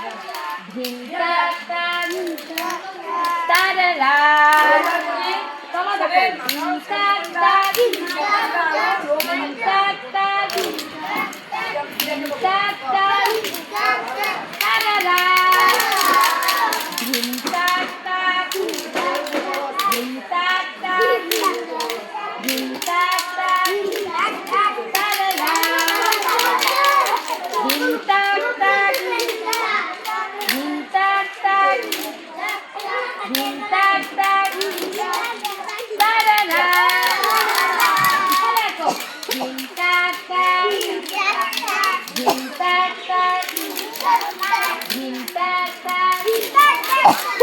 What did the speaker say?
ধিং তাক তাক তারারা তোমার দেখো ধিং তাক তাক ধিং তাক তাক ধিং তাক তাক তারারা ধিং তাক তাক ধিং তাক তাক ধিং তাক তাক তারারা ধিং তাক তাক ধিং তাক তাক ধিং তাক তাক তারারা দেখো ধিং তাক তাক ধিং তাক তাক ধিং তাক তাক